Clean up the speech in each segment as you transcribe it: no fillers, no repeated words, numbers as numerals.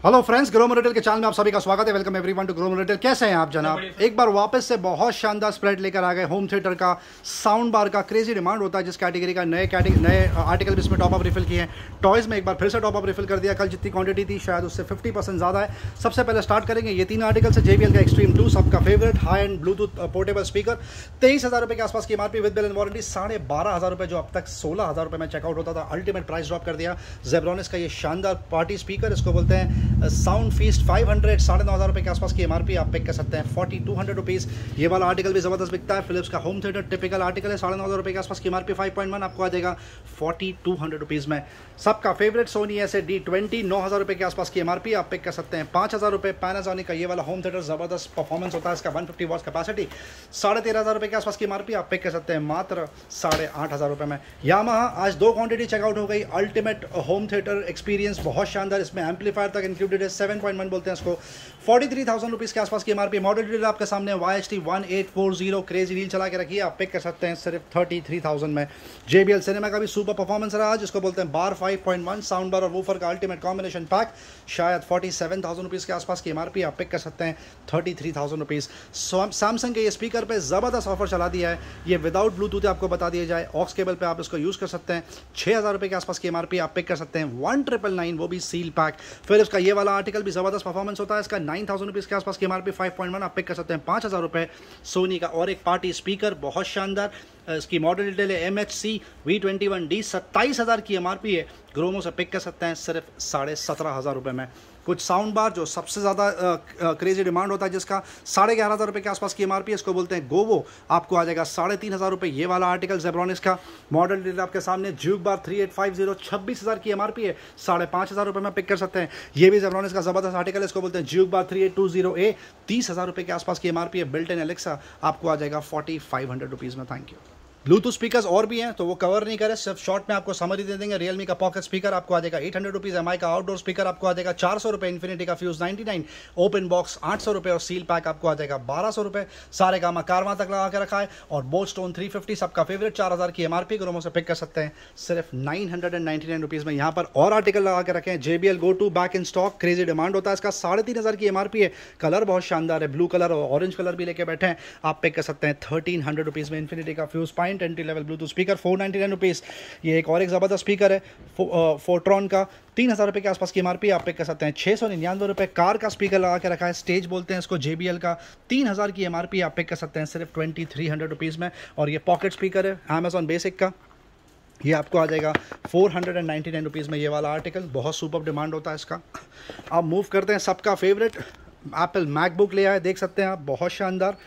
Hello friends, grow मोरेटल के channel में आप सभी का स्वागत है। Welcome everyone to grow mortal. कैसे हैं आप जनाब? एक बार वापस से बहुत शानदार स्प्रेड लेकर आ गए। होम थिएटर का, साउंड बार का क्रेजी डिमांड होता है जिस कैटेगरी का। नए आर्टिकल भी इसमें टॉप अप रिफिल किए हैं। टॉयज़ में एक बार फिर से टॉप अप रिफिल कर दिया। कल जितनी क्वांटिटी थी शायद उससे 50% ज़्यादा है। सबसे पहले स्टार्ट करेंगे ये तीन आर्टिकल से। JBL का एक्सट्रीम 2 सबका favourite high and Bluetooth portable speaker, 23,000 रुपये के आसपास की MRP with bill and warranty. 12,500 रुपये जो अब तक 16,000 रुपये में चेकआउट होता था, अल्टीमेट प्राइस ड्रॉप कर दिया। जेब्रॉनिक्स का ये शानदार पार्टी स्पीकर, इसको बोलते हैं साउंड फीस्ट 500, 9,500 रुपये के आसपास की MRP आप पिक कर सकते हैं 4,200 रुपीज़। ये वाला आर्टिकल भी ज़बरदस्त बिकता है। फिलिप्स का होम थिएटर टिपिकल आर्टिकल है, 9,500 रुपये के आसपास की MRP 5.1 आपको आ जाएगा 4,200 रुपीज़ में। सबका फेवरेट सोनी SA-D20 9,000 रुपये के आसपास की MRP आप पिक कर सकते हैं 5,000 रुपये। पैनासोनिक का ये वाला होम थिएटर ज़बरदस्त परफॉर्मेंस होता है इसका, 150 वॉट्स कैपेसिटी, 13,500 रुपये के आसपास की MRP आप पिक कर सकते हैं मात्र 8,500 रुपये में। यामाहा आज 2 क्वांटिटी चेकआउट हो गई। अल्टीमेट होम थिएटर एक्सपीरियंस बहुत शानदार, इसमें एम्पलीफायर तक इंक्लूडेड है, 7.1 बोलते हैं इसको। 43,000 रुपीज़ के आसपास की MRP। मॉडल डील आपके सामने YHT1840 क्रेजी डील चला के रखिए, आप पिक कर सकते हैं सिर्फ 33,000 में। JBL सिनेमा का भी सुपर परफॉर्मेंस रहा, जिसको बोलते हैं बार 5.1 साउंड बार और वूफर का अल्टीमेट कॉम्बिनेशन पैक, शायद 47,000 रुपीज़ के आसपास की MRP आप पिक कर सकते हैं 33,000 रुपीज़। सैमसंग के ये स्पीकर पे ज़बरदस्त ऑफर चला दिया है। ये विदाउट ब्लूटूथ आपको बता दिया जाए, ऑक्स केबल पे आप इसको यूज़ कर सकते हैं। 6,000 रुपये के आसपास की MRP आप पिक कर सकते हैं 1999, वो भी सील पैक। फिर इसका ये वाला आर्टिकल भी ज़बरदस्त परफॉर्मेंस होता है इसका, 9,000 रुपीज़ के आसपास की MRP 5.1 आप पिक कर सकते हैं 5,000 रुपये। सोनी का और एक पार्टी स्पीकर बहुत शानदार, इसकी मॉडल डिटेल है MHC V21D, 27,000 की MRP है। ग्रोमो से पिक कर सकते हैं सिर्फ 17,500 रुपये में। कुछ साउंड बार जो सबसे ज़्यादा क्रेजी डिमांड होता है जिसका, 11,500 रुपये के आसपास की MRP है, इसको बोलते हैं गोवो, आपको आ जाएगा 3,500 रुपये। ये वाला आर्टिकल जेब्रॉनिक्स का, मॉडल डिटेल आपके सामने, ज्यूक बार 3850, 26,000 की MRP है, 5,500 रुपये में पिक कर सकते हैं। ये भी जेब्रॉनिक्स का ज़बरदस्त आर्टिकल है, इसको बोलते हैं ज्यूक बार 3820A, 30,000 रुपये के आसपास की MRP है। बिल्ट इन एलेक्सा आपको आ जाएगा 4,500 रुपीज़ में। Thank you. ब्लूटूथ स्पीकर्स और भी हैं तो वो कवर नहीं करे, सिर्फ शॉर्ट में आपको समरी दे देंगे। रियलमी का पॉकेट स्पीकर आपको आ जाएगा 800 रुपीज़। MI का आउटडोर स्पीकर आपको आ जाएगा 400 रुपये। इन्फिनिटी का फ्यूज 99, ओपन बॉक्स 800 रुपये और सील पैक आपको आ जाएगा 1,200 रुपये। सारे काम कारवां तक लगा के रखा है। और बोल्ट स्टोन 350 सबका फेवरेट, 4,000 की MRP, ग्रोमो से पिक कर सकते हैं सिर्फ 999 रुपीज़ में। यहाँ पर और आर्टिकल लगा के रखें, JBL Go 2 back in stock, crazy demand होता है इसका, 3,500 की MRP है। कलर बहुत शानदार है, ब्लू कलर और ऑरेंज कलर भी लेके बैठे हैं, आप पिक कर सकते हैं 1,300 रुपीज़ में। इन्फिनिटी का fuse point entry level Bluetooth speaker 499 rupees. ये एक और एक ज़बरदस्त स्पीकर है फोर्ट्रॉन का, 3,000 रुपये के आसपास की MRP आप पिक कर सकते हैं 699 रुपये। कार का स्पीकर लगा के रखा है, स्टेज बोलते हैं इसको, JBL का, 3,000 की MRP आप पिक कर सकते हैं सिर्फ 2,300 रुपीज़ में। और ये पॉकेट स्पीकर है अमेजॉन बेसिक का, ये आपको आ जाएगा 499 रुपीज़ में। ये वाला आर्टिकल बहुत सुपर डिमांड होता है इसका। अब मूव करते हैं सबका फेवरेट, एप्पल मैकबुक ले आए, देख सकते हैं आप, बहुत शानदार।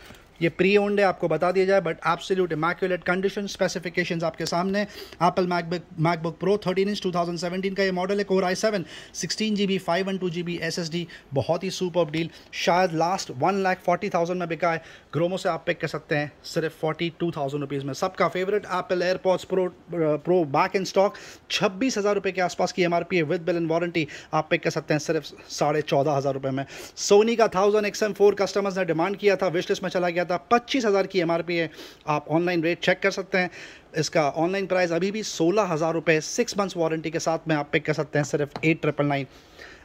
ये प्री ओन्ड है, आपको बता दिया जाए, but absolute immaculate condition. Specifications आपके सामने। एप्पल मैकबुक प्रो 13 इंच 2017 का ये मॉडल है, core i7, 16GB 512GB SSD, बहुत ही सुपर डील, शायद लास्ट 1,40,000 में बिका है। ग्रोमो से आप पिक कर सकते हैं सिर्फ 42,000 रुपीज़ में। सबका favourite Apple AirPods pro back in stock, 26,000 रुपये के आसपास की MRP है विद बिल एंड वारंटी, आप पिक कर सकते हैं सिर्फ 14,500 रुपये में। सोनी का 1000 XM4 कस्टमर्स ने डिमांड किया था, विश लिस्ट में चला गया था, 25,000 की MRP है। आप ऑनलाइन रेट चेक कर सकते हैं, इसका ऑनलाइन प्राइस अभी भी 16,000 रुपये, 6 मंथ्स वारंटी के साथ में आप पिक कर सकते हैं सिर्फ 8,999।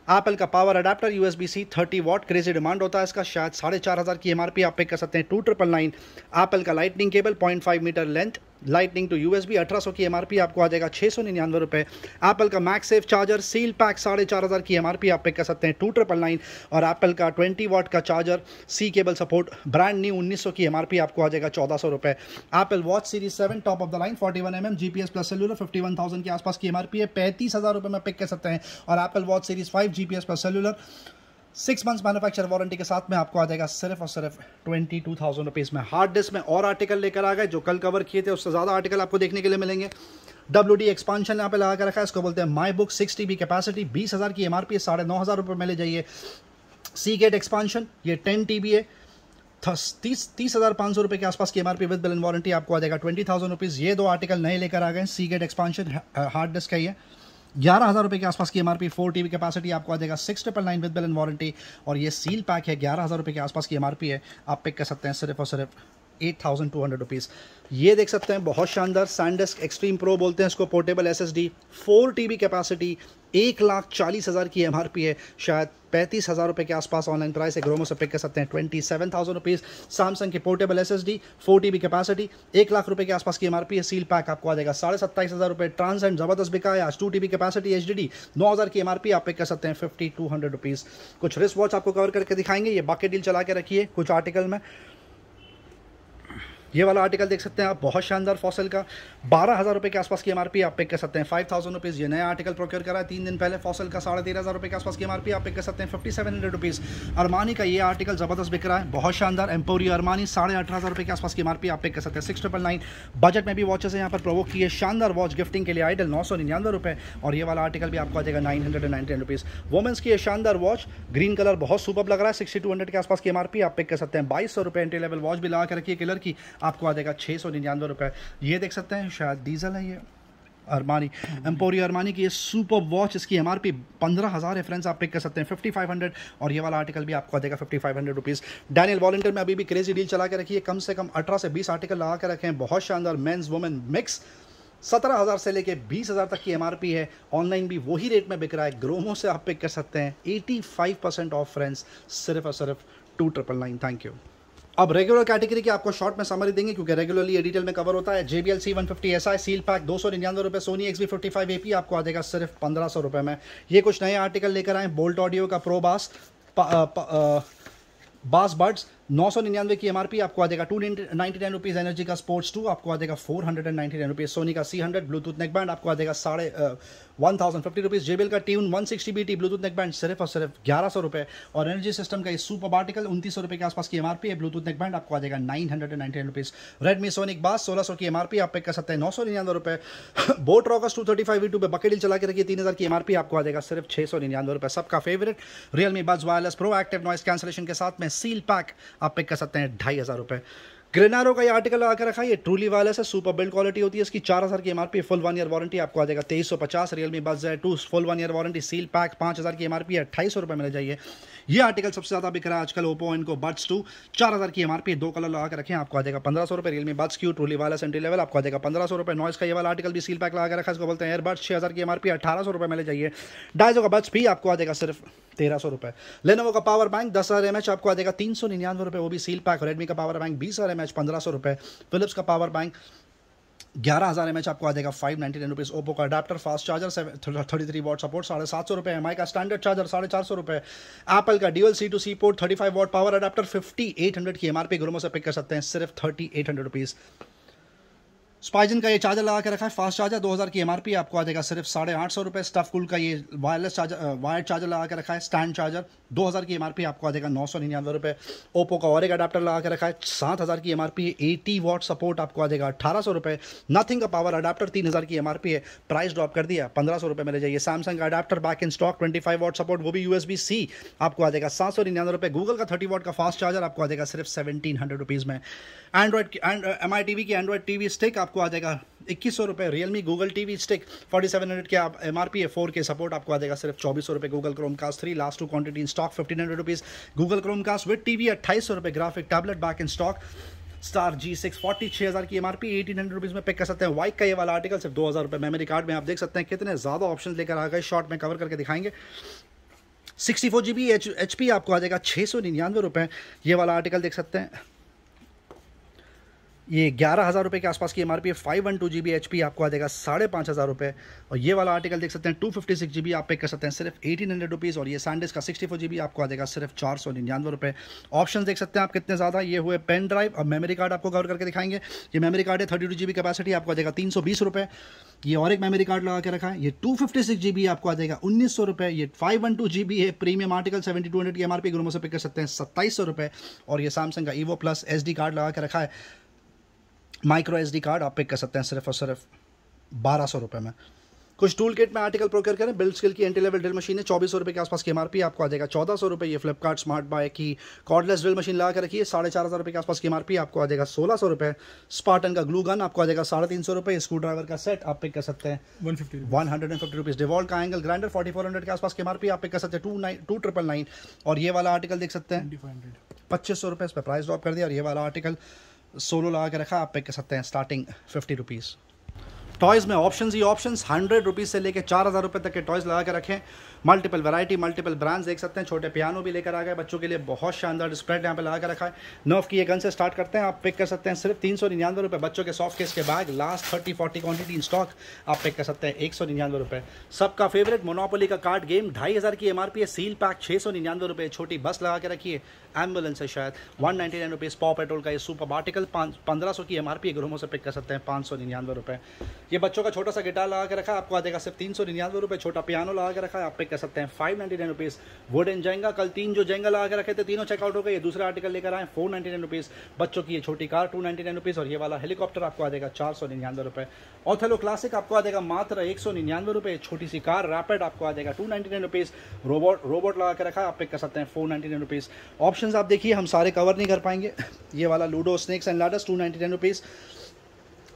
एप्पल का पावर अडाप्टर USB-C 30 वाट, क्रेजी डिमांड होता है इसका, शायद 4,500 की MRP आप पिक कर सकते हैं 2,999। एप्पल का lightning cable 0.5 metre length, lightning to USB, 1,800 की MRP आपको आ जाएगा 699 रुपये। एप्पल का मैगसेफ चार्जर सील पैक 4,500 की MRP आप पिक कर सकते हैं 2,999। और एप्पल का 20 वाट का charger C cable support, brand new 1,900 की MRP आपको आ जाएगा 1,400 रुपये। Apple watch series 7 top of the line 41mm GPS plus cellular, 51,000 के आसपास की MRP है, 35,000 रुपये में पिक कर सकते हैं। और Apple watch series 5 GPS plus cellular, 6 months manufacture warranty के साथ में आपको आ जाएगा सिर्फ और सिर्फ 22,000 रुपीज़ में। हार्ड डिस्क में और आर्टिकल लेकर आ गए, जो कल कवर किए थे उससे ज़्यादा आर्टिकल आपको देखने के लिए मिलेंगे। WD एक्सपांशन यहाँ पे लगा कर रखा है, इसको बोलते हैं माई बुक, 6 TB कैपेसिटी, 20,000 की MRP, 9,500 रुपये में ले जाइए। सीगेट एक्सपांशन, ये 10 TB है, 30,500 रुपये के आसपास की MRP with bill and warranty आपको आ जाएगा 20,000 रुपीज़। ये 2 आर्टिकल नए लेकर आ गए, सीगेट एक्सपांशन हार्ड डिस्क का ही है, 11,000 रुपये के आसपास की MRP, 4 TB कैपेसिटी आपको आ जाएगा 6,999 विद बिल एंड वारंटी। और ये सील पैक है, 11,000 रुपये के आसपास की MRP है, आप पिक कर सकते हैं सिर्फ और सिर्फ 8,200 रुपीज़। ये देख सकते हैं बहुत शानदार सैनडिस्क एक्सट्रीम प्रो बोलते हैं इसको, पोर्टेबल SSD, 4 TB कैपेसिटी, 1,40,000 की MRP है, शायद 35,000 रुपये के आसपास ऑनलाइन प्राइस है। ग्रोमो से पिक कर सकते हैं 27,000 रुपीज़। सैमसंग की portable SSD 4 TB capacity 1 lakh रुपये के आसपास की MRP है। सील पैक आपको आ जाएगा 27,500 रुपये। ट्रांसेंड ज़बरदस्त बिका है आज, 2 TB कैपेसिटी HDD 9,000 की MRP आप पिक कर सकते हैं 5,200 रुपीज़। कुछ रिस्ट वॉच आपको कवर करके दिखाएंगे, ये बकेट डील चला के रखिए कुछ आर्टिकल में। ये वाला आर्टिकल देख सकते हैं आप, बहुत शानदार फॉसल का 12,000 रुपये के आसपास की MRP आप पिक कर सकते हैं 5,000 रुपीज़। ये नया आर्टिकल प्रोक्योर करा है 3 दिन पहले, फॉसल का 13,500 रुपये के आसपास की MRP आप पिक कर सकते हैं 5,700 रुपीज़। अरमानी का ये आर्टिकल ज़बरदस्त बिक रहा है, बहुत शानदार। एम्पोरियो अरमानी 18,500 रुपये के आसपास की MRP आप पिक कर सकते हैं 6,999। बजट में भी वॉचेस हैं यहाँ पर प्रोवोक किए, शानदार वॉच गिफ्टिंग के लिए आइडल 999 रुपये। और ये वाला आर्टिकल भी आपको आ जाएगा 999 रुपीज़। वुमेंस की ये शानदार वॉच ग्रीन कलर बहुत सुपर लग रहा है, 6,200 के आसपास की MRP आप पिक कर सकते हैं 2,200 रुपये। एंट्री लेवल वॉच भी लगा के रखिए कलर की, आपको आ जाएगा 699 रुपये। ये देख सकते हैं शायद डीजल है, ये अरमानी एम्पोरियो अरमानी की ये सुपर वॉच, इसकी MRP 15,000 है फ्रेंड्स, आप पिक कर सकते हैं 5,500। और ये वाला आर्टिकल भी आपको आ जाएगा 5,500 रुपीज़। डैनियल वॉलंटियर में अभी भी क्रेजी डील चला के रखिए, कम से कम 18 से 20 आर्टिकल लगा के रखें, बहुत शानदार। मेंस वुमेन मिक्स 17,000 से लेके 20,000 तक की MRP है। ऑनलाइन भी वही रेट में बिक रहा है, ग्रोमो से आप पिक कर सकते हैं 85% ऑफ फ्रेंड्स, सिर्फ और सिर्फ 2,999। Thank you. अब रेगुलर कैटेगरी की आपको शॉर्ट में समरी देंगे क्योंकि रेगुलरली ये डिटेल में कवर होता है। JBL C150 SI seal pack 299 रुपये। सोनी XB55 AP आपको आ जाएगा सिर्फ 1,500 रुपये में। ये कुछ नए आर्टिकल लेकर आए, बोल्ट ऑडियो का प्रो बास बड्स 999 की MRP आपको आ जाएगा 299 रुपीज़। एनर्जी का स्पोर्ट्स 2 आपको आ जाएगा 499 रुपीज़। सोनी का C100 ब्लूटूथ नेक बैंड आपको आ जाएगा 1,050 रुपीज़। JBL का tune 160 BT Bluetooth neck band सिर्फ और सिर्फ 1,100 रुपये। और एनर्जी सिस्टम का ये सुपर आर्टिकल 2,900 रुपये के आसपास की MRP है। ब्लूटूथ नेक बैंड आपको आ जाएगा 999 रुपीज़। रेडमी सोनिक बास 1,600 की MRP आप पिक कर सकते हैं 999 रुपये। बोट रॉकर्स 235 V2 पे बकेट डील चला के रखिए 3,000 की MRP आपको आ जाएगा सिर्फ 699 रुपये। सबका favourite Realme buds wireless pro active noise cancellation के साथ में सील पैक आप पिक कर सकते हैं 2,500 रुपये। ग्रेनारो का ये आर्टिकल लगा कर रखा है, ये ट्रूली वायरलेस है, सुपर बिल्ड क्वालिटी होती है इसकी। 4,000 की MRP, फुल 1 ईयर वारंटी आपको आ जाएगा 2,350। रियलमी बड्स है 2 full 1 year warranty, seal pack 5,000 की MRP है 2,500 रुपये मिल जाइए। ये आर्टिकल सबसे ज़्यादा बिक रहा है आजकल, ओप्पो इनको बड्स 2 4,000 की MRP, 2 कलर लगा कर रखें आपको आ जाएगा 1,500 रुपये। Realme buds Q truly wireless entry level आपको आ जाएगा 1,500 रुपये। नॉइस का ये वाला आर्टिकल भी सील पैक लगा कर रखा है, इसको बोलते हैं एयरबड्स 6,000 की MRP 1,800 रुपये मिल जाइए। डाइजो का बड्स भी आपको आ जाएगा सिर्फ 1,300 रुपये। लेनोवो का पावर बैंक 10,000 mAh आपको आ जाएगा 399 रुपये, वो भी सील पैक। रेडमी का पावर बैंक 20,000 mAh 1,500 रुपये। फिलिप्स का पावर बैंक 11,000 mAh आपको आ जाएगा 599 रुपीज़। ओप्पो का adapter fast charger 33 what support 750 रुपये। MI का स्टैंडर्ड चार्जर 450 रुपये। एप्पल का dual C2C port 35 what power adapter 5,800 की MRP ग्रोमो से पिक कर सकते हैं सिर्फ 3,800 रुपीज़। स्पाइजन का ये चार्जर लगा के रखा है, फास्ट चार्जर 2,000 की MRP आपको आ जाएगा सिर्फ 850 रुपये। स्टफ कूल का ये वायरलेस चार्जर वायर्ड चार्जर लगा के रखा है, स्टैंड चार्जर 2,000 की MRP आपको आ जाएगा 999 रुपये। ओप्पो का और एक अडाप्टर लगा के रखा है 7,000 की MRP, 80 वॉट सपोर्ट आपको आ जाएगा 1,800 रुपये। नथिंग का पावर अडाप्टर 3,000 की MRP है, प्राइस ड्रॉप कर दिया 1,500 रुपये मिल जाइए। सैमसंग का adapter back in stock 25 what support, वो भी USB-C आपको आ जाएगा 799 रुपये। गूगल का 30 वॉट का फास्ट चार्जर आपको आ जाएगा सिर्फ 1,700 रुपीज़ में। MI TV की एंड्रॉइड TV स्टिक आपको आ जाएगा 2,100 रुपये। रियलमी गूगल TV स्टिक 4700 के आप MRP है, 4K सपोर्ट आपको आ जाएगा सिर्फ 2,400 रुपये। Google Chromecast 3 last 2 quantity in stock 1,500 rupees. Google Chromecast with TV 2,800 रुपये। Graphic tablet back in stock star G640 6,000 की MRP 1,800 रुपीज़ में पिक कर सकते हैं। वाइक का ये वाला आर्टिकल सिर्फ 2,000 रुपये। मेमोरी कार्ड में आप देख सकते हैं कितने ज़्यादा ऑप्शन लेकर आ गए, शॉर्ट में कवर करके दिखाएंगे। 64 GB HP आपको आ जाएगा 699 रुपये। ये वाला आर्टिकल देख सकते हैं, ये 11,000 रुपये के आसपास की MRP है। 512 GB HP आपको आ जाएगा 5,500 रुपये। और ये वाला आर्टिकल देख सकते हैं 256 GB आप पिक कर सकते हैं सिर्फ 1,800 रुपीज़। और ये सैंडिस्क का 64 GB आपको आ जाएगा सिर्फ 499 रुपये। ऑप्शन देख सकते हैं आप कितने ज़्यादा। ये हुए पेन ड्राइव और मेमोरी कार्ड आपको कवर करके दिखाएंगे। ये मेमोरी कार्ड है 32 GB कैपेसिटी आपको आ जाएगा 320 रुपये। ये और एक मेमोरी कार्ड लगा के रखा है, ये 256 GB आपको आ जाएगा 1,900 रुपये। ये 512 GB है, प्रीमियम आर्टिकल 7,200 की MRP ग्रोमो से पिक कर सकते हैं 2,700 रुपये। और ये सैमसंग का EVO प्लस SD कार्ड लगा के रखा है, माइक्रो SD कार्ड आप पिक कर सकते हैं सिर्फ और सिर्फ 1,200 रुपये में। कुछ टूल किट में आर्टिकल प्रोक्योर करें। बिल्ड स्किल की एंट्री लेवल ड्रिल मशीन है 2,400 रुपये के आसपास की MRP आपको आ जाएगा 1,400 रुपये। ये फ्लिपकार्ट स्मार्ट बाय की कॉर्डलेस ड्रिल मशीन लगा के रखिए 4,500 रुपये के आसपास की MRP आपको आ जाएगा 1,600 रुपये। स्पार्टन का ग्लू गन आपको आ जाएगा 350 रुपये। स्क्रू ड्राइवर का सेट आप पिक कर सकते हैं 150 रुपीज़। डिवॉल्ट का एंगल ग्राइंडर 4,400 के आसपास की MRP आप पिक कर सकते हैं 2,999। और ये वाला आर्टिकल देख सकते हैं 2,500 रुपये, इस पर प्राइस ड्रॉप कर दिया। और ये वाला आर्टिकल सोलो लगा के रखा आप पिक कर सकते हैं स्टार्टिंग 50 रुपीज़। टॉयज़ में ऑप्शंस ही ऑप्शंस, 100 रुपीज़ से लेकर 4000 रुपये तक के टॉयज़ लगा के रखें। मल्टीपल वैरायटी, मल्टीपल ब्रांड्स देख सकते हैं। छोटे पियानो भी लेकर आ गए बच्चों के लिए, बहुत शानदार डिस्प्ले यहाँ पे लगा के रखा है। नर्फ की ये गन से स्टार्ट करते हैं, आप पिक कर सकते हैं सिर्फ 399 रुपये। बच्चों के सॉफ्ट केस के bag last 30-40 quantity in stock, आप पिक कर सकते हैं 199 रुपये। सबका फेवरेट मोनोपोली का कार्ड गेम 2500 की MRP है। सील पैक 699 रुपये। छोटी बस लगा के रखिए, एम्बुलेंस है शायद 199 रुपीज़। पॉ पेट्रोल का ये सुपर आर्टिकल 1500 की MRP है। ग्रोमो से पिक कर सकते हैं 599 रुपये। ये बच्चों का छोटा सा गिटार लगा के रखा है, आपको आ जाएगा सिर्फ 399 रुपये। छोटा पियानो लगा के रखा है, आप पिक कर सकते हैं 599 रुपीज़। वुडन जेंगा, कल 3 जो जेंगा लगा के रखे थे तीनों चेकआउट हो गए। ये दूसरा आर्टिकल लेकर आए 499 रुपीज़। बच्चों की ये छोटी कार 299 रुपीज़। और ये वाला हेलीकॉप्टर आपको आ जाएगा 499 रुपये। ऑथेलो क्लासिक आपको आ जाएगा मात्र 199 रुपये। छोटी सी कार रैपिड आपको आ जाएगा 299 रुपीज़। रोबोट लगा के रखा है, आप पिक कर सकते हैं 499 रुपीज़। ऑप्शंस आप देखिए, हम सारे कवर नहीं कर पाएंगे। ये वाला Ludo snakes and ladders 299 rupees.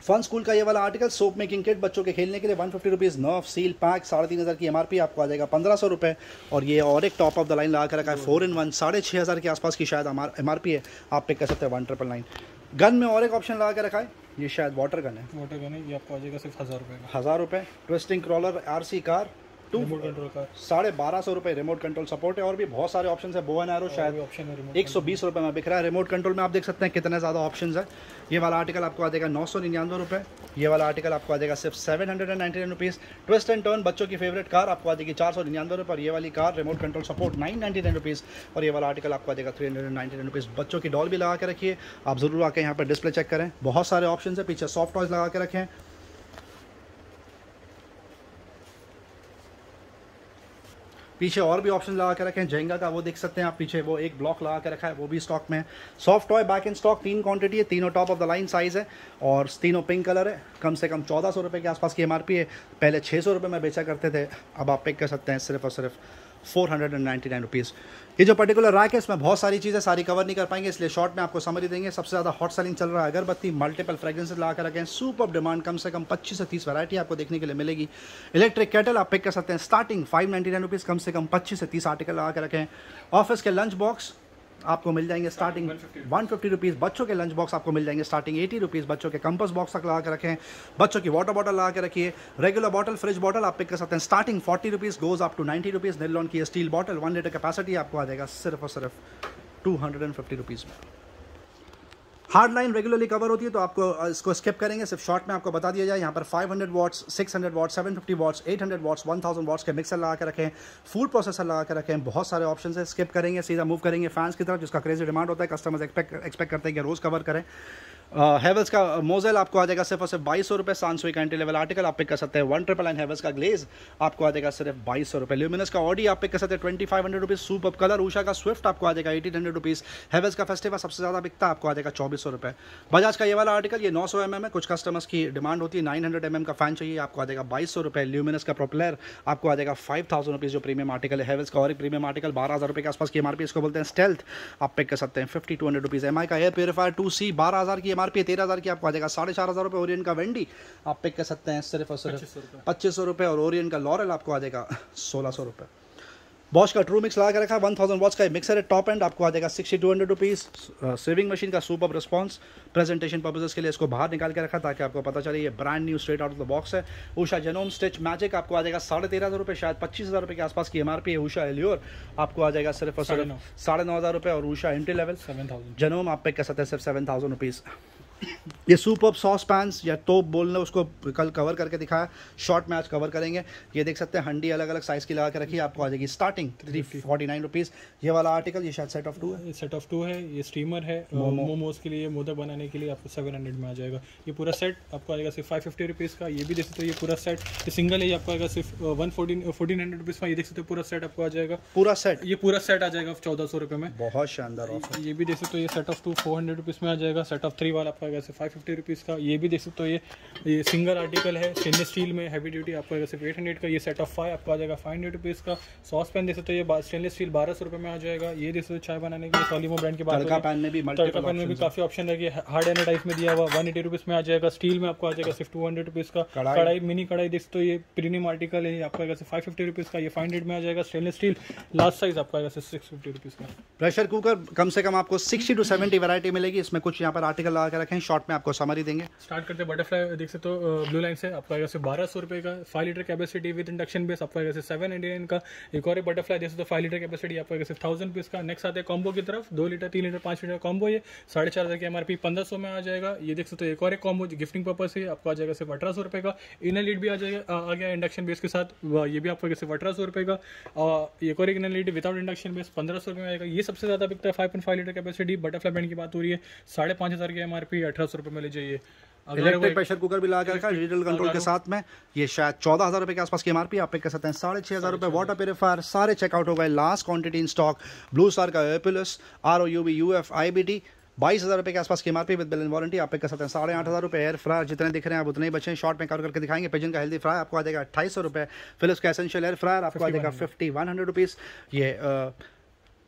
Fun school का ये वाला आर्टिकल सोप मेकिंग किट बच्चों के खेलने के लिए 150 रुपीज़। नर्फ सील पैक 3500 की MRP, आपको आ जाएगा 1500 रुपये। और ये और एक टॉप ऑफ द लाइन लगा कर रखा है 4-in-1 6500 के आसपास की शायद MRP है, आप पिक कर सकते हैं 1999। गन में और एक ऑप्शन लगा के रखा है, ये शायद वाटर गन है, ये आपको आ जाएगा सिर्फ 1000 रुपये का। 1000 रुपये। Twisting crawler RC car remote control का 1250 रुपये। रिमोट कंट्रोल सपोर्ट है। और भी बहुत सारे ऑप्शन है। बो एंड एरो शायद 120 रुपये में बिक रहा है। रिमोट कंट्रोल में आप देख सकते हैं कितने ज़्यादा ऑप्शन है। ये वाला आर्टिकल आपको आ जाएगा 999 रुपये। ये वाला आर्टिकल आपको आ जाएगा सिर्फ 799 रुपीज़। ट्विस्ट एंड टर्न बच्चों की फेवरेट कार आपको आ जाएगी 499 रुपये। और ये वाली car remote control support 999 rupees. और ये वाला आर्टिकल आपको आ जाएगा 399 रुपीज़। बच्चों की डॉल भी लगा के रखिए, आप ज़रूर आके यहाँ पर डिस्प्ले चेक करें, बहुत सारे ऑप्शन है। पीछे सॉफ्ट टॉयज़ लगा के रखें। पीछे और भी ऑप्शन लगा के रखे हैं। जेंगा का वो देख सकते हैं आप, पीछे वो एक ब्लॉक लगा के रखा है, वो भी स्टॉक में है। Soft toy back in stock 3 quantity है, तीनों top of the line size है और तीनों पिंक कलर है। कम से कम 1400 रुपये के आसपास की MRP है। पहले 600 रुपये में बेचा करते थे, अब आप पिक कर सकते हैं सिर्फ और सिर्फ 499 रुपीज़। ये जो पर्टिकुलर रैक है इसमें बहुत सारी चीज़ें सारी कवर नहीं कर पाएंगे, इसलिए शॉर्ट में आपको समरी देंगे। सबसे ज़्यादा हॉट सेलिंग चल रहा है अगरबत्ती, मल्टीपल फ्रेग्रेंसेस लगा कर रखे हैं। सुपर डिमांड, कम से कम 25 से 30 वैरायटी आपको देखने के लिए मिलेगी। इलेक्ट्रिक केटल आप पिक कर सकते हैं स्टार्टिंग 599 रुपीज़। कम से कम 25 से 30 आर्टिकल लगा कर रखे हैं। ऑफिस के लंच बॉक्स आपको मिल जाएंगे स्टार्टिंग 150 रुपीज़। बच्चों के लंच बॉक्स आपको मिल जाएंगे स्टार्टिंग 80 रुपीज़। बच्चों के कंपास बॉक्स तक लगा के रखें। बच्चों की वाटर बॉटल लगा के रखिए। रेगुलर बॉटल, फ्रिज बॉटल आप पिक कर सकते हैं starting 40 rupees, goes up to 90 rupees. Nylon की स्टील बॉटल 1 लीटर कैपेसिटी आपको आ जाएगा सिर्फ और सिर्फ 250 रुपीज़ में। हार्ड लाइन रेगुलरली कवर होती है तो आपको इसको स्किप करेंगे, सिर्फ शॉर्ट में आपको बता दिया जाए। यहाँ पर 500 watts, 600 watts, 750 watts, 800 watts, 1000 watts के मिक्सर लगा के रखें। फूड प्रोसेसर लगा के रखें। बहुत सारे ऑप्शन है, स्किप करेंगे, सीधा मूव करेंगे फैंस की तरफ, जिसका क्रेजी डिमांड होता है। कस्टमर्स एक्सपेक्ट करते हैं कि रोज़ कवर करें। हेवल्स का मोजेल आपको आ जाएगा सिर्फ और सिर्फ 2200 रुपये। सांसुई का एंट्री लेवल आर्टिकल आप पिक कर सकते हैं 199। हेवल्स का ग्लेज आपको आ जाएगा सिर्फ 2200 रुपये। ल्यूमिनस का ऑडी आप पिक कर सकते हैं 2500 रुपीज़। सुपर कलर उषा का स्विफ्ट आपको आ जाएगा 1800 रुपीज़। हेवल्स का फेस्टिवल सबसे ज़्यादा बिकता है, आपको आ जाएगा 2400 रुपये। बजाज का ये वाला आर्टिकल ये 900 mm है। कुछ कस्टमर्स की डिमांड होती है 900 mm का फैन चाहिए, आपको आ जाएगा 2200 रुपये। ल्यूमिनस का प्रोपेलर आपको आ जाएगा 5000 रुपीज़ जो प्रीमियम आर्टिकल है। हेवल्स का और एक प्रीमियम आर्टिकल 12000 रुपये के आसपास की MRP, इसको बोलते हैं स्टेल्थ, आप पिक कर सकते हैं 5200 रुपीज़। MI का एयर प्योरीफायर 2C 12000 की MRP, 13000 की आपको आ जाएगा 4500 रुपये। ओरियन का वेंडी आप पिक कर सकते हैं सिर्फ और सिर्फ 2500 रुपये। और ओरियन का लॉरेल आपको आ जाएगा 1600 रुपये। बॉश का ट्रू मिक्स लगा के रखा है 1000 वॉट्स का मिक्सर है टॉप एंड, आपको आ जाएगा 6200 रुपीज़। सेविंग मशीन का सुपर रिस्पॉन्स, प्रेजेंटेशन पर्पसेस के लिए इसको बाहर निकाल के रखा ताकि आपको पता चले ये brand new straight out of the box है। उषा जेनोम स्टिच मैजिक आपको आ जाएगा 13,500 रुपये, शायद 25,000 रुपये के आसपास की MRP है। उषा एल्योर आपको आ जाएगा सिर्फ और सिर्फ 9,500 रुपये। और उषा एंट्री लेवल 7000 जेनोम आप पिक कर सकते हैं सिर्फ 7000 रुपीज़। ये सुपर सॉस पैंस या तोप बोलने उसको कल कवर करके दिखाया, शॉर्ट में आज कवर करेंगे। ये देख सकते हैं हंडी अलग अलग साइज़ की लगा के रखी है, आपको आ जाएगी स्टार्टिंग 349 रुपीज़। ये वाला आर्टिकल ये शायद सेट ऑफ 2 है, सेट ऑफ 2 है। ये स्टीमर है मोमोज के लिए, मोदक बनाने के लिए, आपको 700 में आ जाएगा। ये पूरा सेट आपको आ जाएगा सिर्फ 550 रुपीज़ का। ये भी देख सकते हो, ये पूरा सेट ये सिंगल है, ये आपको आएगा सिर्फ 1400 रुपीज़ का। ये देख सकते हो पूरा सेट आपको आ जाएगा, पूरा सेट, ये पूरा सेट आ जाएगा 1400 रुपये में। बहुत शानदार ऑफर। ये भी देख सकते हो, ये सेट ऑफ 2 400 रुपीज़ में आ जाएगा। सेट ऑफ 3 वाला आपको आएगा सिर्फ 550 रुपीज़ का। ये भी देख सकते हो, ये सिंगल आर्टिकल है, स्टेनलेस स्टील में, हैवी ड्यूटी, आपको आएगा सिर्फ 800 का। ये सेट ऑफ 5 आपको आ जाएगा 500 रुपीज़ का। सॉस पैन देख सकते हो, ये स्टेनलेस स्टील 1200 रुपये में आ जाएगा। ये देख सकते हो चाय बनाने के लिए सॉलिमो ब्रांड के बाद तड़का पैन में भी काफ़ी ऑप्शन लगे। हार्ड एनोडाइज में दिया हुआ 180 रुपीज़ में आ जाएगा। स्टील में आपको आ जाएगा सिर्फ 200 रुपीज़ का। कढ़ाई, मिनी कढ़ाई देख सकते हो, ये प्रीमियम आर्टिकल है, आपको आएगा सिर्फ 550 रुपीज़ का। ये 500 में आ जाएगा। स्टेनलेस स्टील लार्ज साइज आपको आएगा सिर्फ 650 रुपीज़ का। प्रेशर कुकर कम से कम आपको 60 to 70 वैरायटी मिलेगी। इसमें कुछ यहाँ पर आर्टिकल लगा के रखें। हैं, शॉर्ट में आपको समरी देंगे। स्टार्ट करते हैं बटरफ्लाई, देख सकते हो ब्लू लाइन से आपका आएगा सिर्फ 1200 रुपये का, 5 litre capacity with induction base आपका आएगा सिर्फ 799 का। एक और बटरफ्लाई देख सकते हो 5 लीटर कैपेसिटी आपका आएगा सिर्फ 1000 रुपीज़ का। नेक्स्ट आते हैं कॉम्बो की तरफ, 2 लीटर 3 लीटर 5 लीटर कॉम्बो, ये 4500 की MRP 1500 में आ जाएगा। ये देख सकते हो एक और एक कॉम्बो गिफ्टिंग पर्पज से आपको आ जाएगा सिर्फ 1800 रुपये का। इनर लीड भी आ गया इंडक्शन बेस के साथ, ये भी आपको सिर्फ 1800 रुपये का। एक और एक inner lead without induction base 1500 रुपये में आएगा। ये सबसे ज़्यादा बिकता है 5.5 लीटर कैपेसिटी बटरफ्लाई ब्रांड की बात हो रही है, 5500 की MRP 1800 रुपये में ले जाइए। इलेक्ट्रिक प्रेशर कुकर भी लगा रखा है डिजिटल कंट्रोल के साथ में, ये शायद 14,000 रुपये के आसपास की MRP आप पे कर सकते हैं। 6500 रुपये वाटर प्यूरीफायर, सारे चेकआउट हो गए, last quantity in stock. Blue star का एपिलस ROUB UF IBT 22,000 रुपये के आसपास की MRP with bill and warranty आप पे कर सकते हैं। 8,500 रुपये। एयर फ्रायर जितने दिख रहे हैं आप उतने ही बचे हैं, शॉर्ट में कवर करके दिखाएंगे। पिजन का हेल्दी फ्राई आपको आ जाएगा 2800 रुपये। फिलिप्स का एसेंशियल एयर फ्रायर आपको आ जाएगा 5100 रुपीज़। ये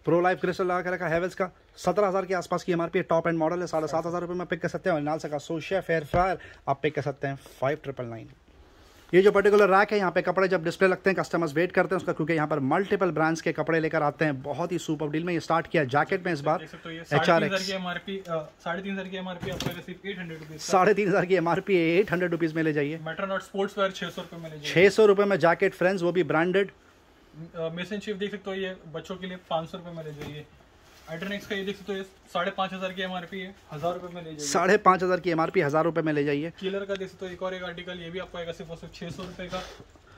प्रो लाइफ क्रिस्टल लगा के रखा हैवेल्स का 17,000 के आसपास की MRP, टॉप एंड मॉडल है, 7,500 रुपये में पिक कर सकते हैं। और नालसा का सोशेफ एयर फ्रायर आप पिक कर सकते हैं 5999। ये जो पर्टिकुलर रैक है, यहाँ पे कपड़े जब डिस्प्ले लगते हैं कस्टमर्स वेट करते हैं उसका, क्योंकि यहाँ पर मल्टीपल ब्रांड्स के कपड़े लेकर आते हैं। बहुत ही सुपर डील में ये स्टार्ट किया जैकेट में इस बार। HRX 3,500 की MRP आपको सिर्फ 800 रुपीज़, 3,500 की MRP 800 रुपीज़ में ले जाइए। मेट्रोनॉट स्पोर्ट्स वेयर 600 रुपये में ले जाइए। 600 रुपये में जैकेट फ्रेंड्स, वो भी ब्रांडेड। मेसन शिफ्ट देख सकते हो, ये बच्चों के लिए 500 रुपये में ले जाइए। अल्टरनेक्स का ये देख सकते हो, 5,500 की MRP है, 1000 रुपये में ले जाइए। 5,500 की MRP 1000 रुपये में ले जाइए। किलर का देख सकते हो एक और एक आर्टिकल, ये भी आपको आएगा सिर्फ 600 रुपये का।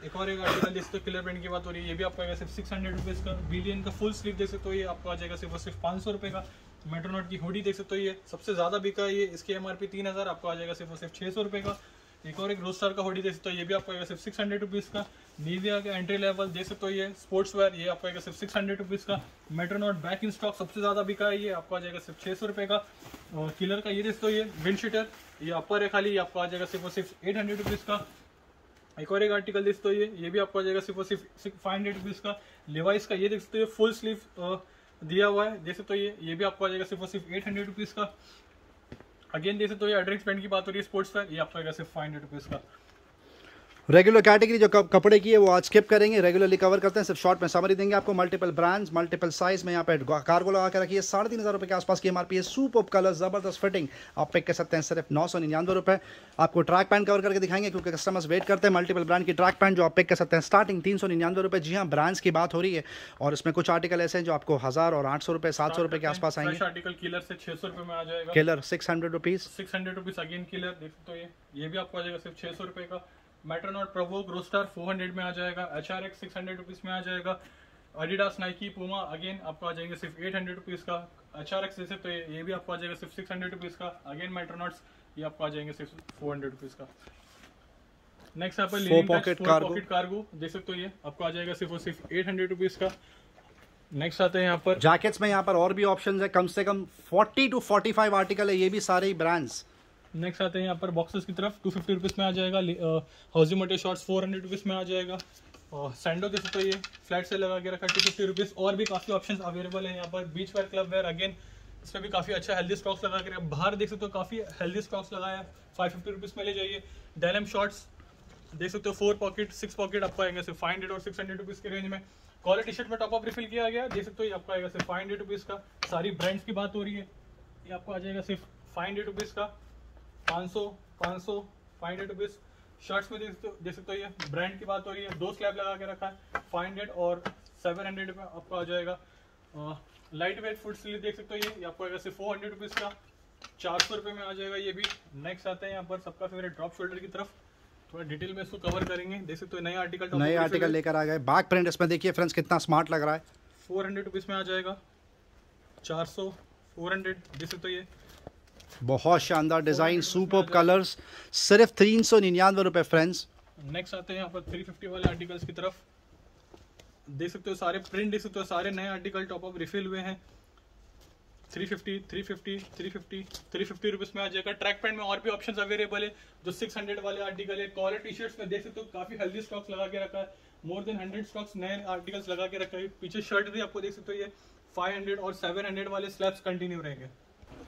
एक और एक आर्टिकल देख सकते हो, किलर ब्रांड की बात हो रही है, ये भी आपको आएगा सिर्फ 600 रुपीज़ का। बिलियन का फुल स्लीव देख सकते हो, ये आपको आ जाएगा सिर्फ 500 रुपये का। मेट्रोनॉट की हुडी देख सकते हो, ये सबसे ज़्यादा बिका है, ये इसकी MRP 3000 आपको आ जाएगा सिर्फ 600 रुपये का। एक और एक रोस्टार का हुडी देख सकते हो, ये भी आपको आएगा सिर्फ 600 रुपीज़ का। निविया का एंट्री लेवल देख सकते हो, ये स्पोर्ट्स वेयर, ये आपको आएगा सिर्फ 600 रुपीज़ का। मेट्रोनॉट बैक इन स्टॉक सबसे ज़्यादा बिका है, ये आपको आ जाएगा सिर्फ 600 रुपये का। और किलर का ये देख सकते हो, ये विंड शीटर, ये अपर है खाली, ये आपको आ जाएगा सिर्फ 800 रुपीज़ का। एक और एक आर्टिकल देख सकते हो, ये भी आपको आ जाएगा सिर्फ 500 रुपीज़ का। लिवाइस का ये देख सकते हो, फुल स्लीव दिया हुआ है, देख सकते हो, ये भी आपको आ जाएगा सिर्फ 800 रुपीज़ का। अगेन देख सकते हो, ये अल्ट्रैक्स ब्रांड की बात हो रही है, स्पोर्ट्स वेयर, ये आपको आएगा सिर्फ 500 रुपीज़ का। रेगुलर कैटेगरी जो कपड़े की है वो आज स्किप करेंगे, रेगुलरली कवर करते हैं, सिर्फ शॉर्ट में समरी देंगे आपको। मल्टीपल ब्रांड्स, मल्टीपल साइज में यहाँ पे कार्गो लगा के रखिए। 3,500 रुपये के आसपास की MRP है। सुपर कलर, जबरदस्त फिटिंग आप पिक कर सकते हैं सिर्फ 999 रुपये। आपको ट्रैक पैंट कवर करके दिखाएंगे क्योंकि कस्टमर्स वेट करते हैं। मल्टीपल ब्रांड की ट्रैक पैंट जो आप पिक कर सकते हैं स्टार्टिंग 399 रुपये। जी हाँ, ब्रांड्स की बात हो रही है और इसमें कुछ आर्टिकल ऐसे हैं जो आपको 1000 और 800 रुपये 700 रुपये के आसपास आएंगे। आर्टिकल किलर से 600 रुपये में आ जाएगा। Killer 600 rupees, 600 rupees. Again killer देख सकते हो, ये भी आपको आ जाएगा सिर्फ 600 रुपये का। मेट्रोनॉट प्रोवोक रोस्टार 400 में आ जाएगा। HRX 600 रुपीज़ में आ जाएगा। एडिडास नाइकी पूमा अगेन आपको आ जाएंगे सिर्फ 800 रुपीज़ का। HRX जैसे तो ये भी आपको आ जाएगा सिर्फ 600 रुपीज़ का। अगेन मेट्रोनॉट्स ये आपको आ जाएंगे सिर्फ 400 रुपीज़ का। नेक्स्ट यहाँ पर 4 पॉकेट कार्गो देख सकते हो, ये आपको आ जाएगा सिर्फ 800 रुपीज़ का। नेक्स्ट आते हैं यहाँ पर जैकेट्स में, यहाँ पर और भी ऑप्शंस है, कम से कम 40 to 45 आर्टिकल है, ये भी सारे ही ब्रांड्स। नेक्स्ट आते हैं यहाँ पर बॉक्सेस की तरफ, 250 रुपीज़ में आ जाएगा। हाउजीमोटे शॉर्ट्स 400 रुपीज़ में आ जाएगा। और सैंडो देख सकते हो, ये फ्लैट से लगा के रखा 250 रुपीज़। और भी काफ़ी ऑप्शंस अवेलेबल है यहाँ पर। बीच वेयर, क्लब वेयर, अगेन इसमें भी काफ़ी अच्छा हेल्दी स्टॉक्स लगा के बाहर देख सकते हो, काफ़ी हेल्दी स्टॉक्स लगाया है। 550 रुपीज़ में ले जाइए। डेनिम शॉर्ट्स देख सकते हो, 4 पॉकेट 6 पॉकेट आपको आएंगे सिर्फ 500 और 600 रुपीज़ के रेंज में। कॉलर टी शर्ट में टॉप अप रिफिल किया गया, देख सकते हो, ये आपको आएगा सिर्फ 500 रुपीज़ का। सारी ब्रांड्स की बात हो रही है, ये आपको आ जाएगा सिर्फ 500 रुपीज़ का। 500 500 रुपीज़। शर्ट्स में देख सकते हो, ये ब्रांड की बात हो रही है, 2 स्लैब लगा के रखा है। 500 और 700 रुपये आपको आ जाएगा। लाइट वेट फुट स्लीव देख सकते हो, ये आपको आएगा सिर्फ 400 रुपीज़ का। 400 रुपये में आ जाएगा ये भी। नेक्स्ट आते हैं यहाँ पर सबका फेवरेट ड्रॉप शोल्डर की तरफ, थोड़ा डिटेल में इसको कवर करेंगे। देख सकते हो, नए आर्टिकल लेकर आ गए। बैक प्रिंट इसमें देखिए फ्रेंड्स कितना स्मार्ट लग रहा है। 400 रुपीज़ में आ जाएगा। 400 400 देख सकते हो, ये बहुत शानदार डिजाइन, सुपर्ब कलर्स, सिर्फ 399 रुपये फ्रेंड्स। नेक्स्ट आते हैं यहाँ पर 350 वाले आर्टिकल्स की तरफ, देख सकते हो सारे प्रिंट, देख सकते हो सारे नए आर्टिकल टॉप अप रिफिल हुए हैं। 350 रुपीज़ में आ जाएगा। ट्रैक पैंट में और भी ऑप्शंस अवेलेबल है, जो 600 वाले आर्टिकल है। कॉलर टी शर्ट्स में देख सकते हो, काफी हेल्दी स्टॉक्स लगा के रखा है। मोर देन 100 स्टॉक्स नए आर्टिकल्स लगा के रखा है। पीछे शर्ट भी आपको देख सकते हो, ये 500 और 700 वाले स्लैब्स कंटिन्यू रहेंगे।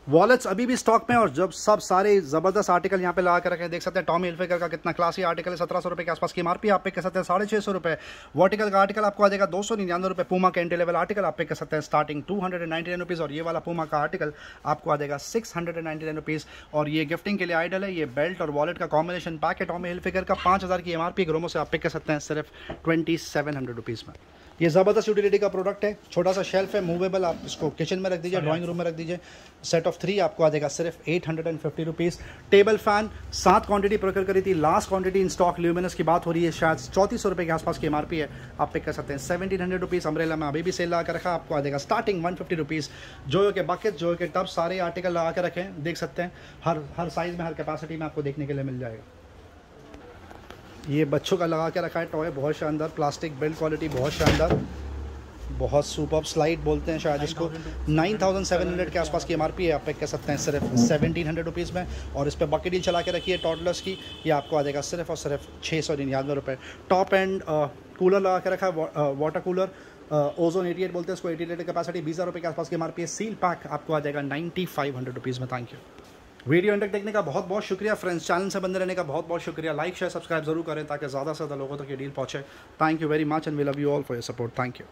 वॉलेट्स अभी भी स्टॉक में, और जब सब सारे ज़बरदस्त आर्टिकल यहाँ पे लगा कर रखे हैं। देख सकते हैं टॉमी हिल्फिगर का कितना क्लासी आर्टिकल है, 1700 रुपये के आसपास की एमआरपी आप पे कह सकते हैं 650 रुपये। वर्टिकल का आर्टिकल आपको आ जाएगा 299 रुपये। पूमा का एंट्री लेवल आर्टिकल आप पे कह सकते हैं स्टार्टिंग 299 रुपीज़, और ये वाला पूमा का आर्टिकल आपको आ जाएगा 699 रुपीज़। और ये गिफ्टिंग के लिए आइडल है, ये बेल्ट और वॉलेट का कॉम्बिनेशन पैक है टॉमी हिल्फिगर का। 5000 की एमआरपी ग्रोमो से आप पे कह सकते हैं सिर्फ 2700 रुपीज़ में। ये ज़बरदस्त यूटिलिटी का प्रोडक्ट है, छोटा सा शेल्फ है मूवेबल, आप इसको किचन में रख दीजिए, ड्राइंग रूम में रख दीजिए। सेट ऑफ 3 आपको आ जाएगा सिर्फ 850 rupees. Table fan 7 quantity procure करी थी, last quantity in stock luminous की बात हो रही है, शायद 3400 रुपये के आसपास की एमआरपी है, आप पे कर सकते हैं 1700 रुपीज़। अम्ब्रेला में अभी भी सेल लगा कर रखा, आपको आ जाएगा स्टार्टिंग 150 रुपीज़। जोयो के बकेट, जोयो के टब, सारे आर्टिकल लगा के रखे हैं, देख सकते हैं हर साइज़ में, हर कैपेसिटी में आपको देखने के लिए मिल जाएगा। ये बच्चों का लगा के रखा है टॉय, बहुत शानदार, प्लास्टिक बिल्ड क्वालिटी बहुत शानदार, बहुत सुपर स्लाइड बोलते हैं शायद इसको। 9700 के आसपास की एमआरपी है, आप पे कह सकते हैं सिर्फ 1700 रुपीज़ में। और इस पर बकेट डील चला के रखी है टॉडलर्स की, ये आपको आ जाएगा सिर्फ और सिर्फ 699 रुपये। टॉप एंड कूलर लगा के रखा है, वाटर कूलर, ओजोन 88 बोलते हैं इसको, 88 लीटर कैपेसिटी, 20,000 रुपये के आसपास की एमआरपी है। सील पैक आपको आ जाएगा 9500 रुपीज़ में। Thank you. वीडियो एंड तक देखने का बहुत बहुत शुक्रिया फ्रेंड्स, चैनल से बंदे रहने का बहुत बहुत शुक्रिया। लाइक शेयर सब्सक्राइब जरूर करें ताकि ज़्यादा से ज़्यादा लोगों तक ये डील पहुँचे। Thank you very much and we love you all for your support. Thank you.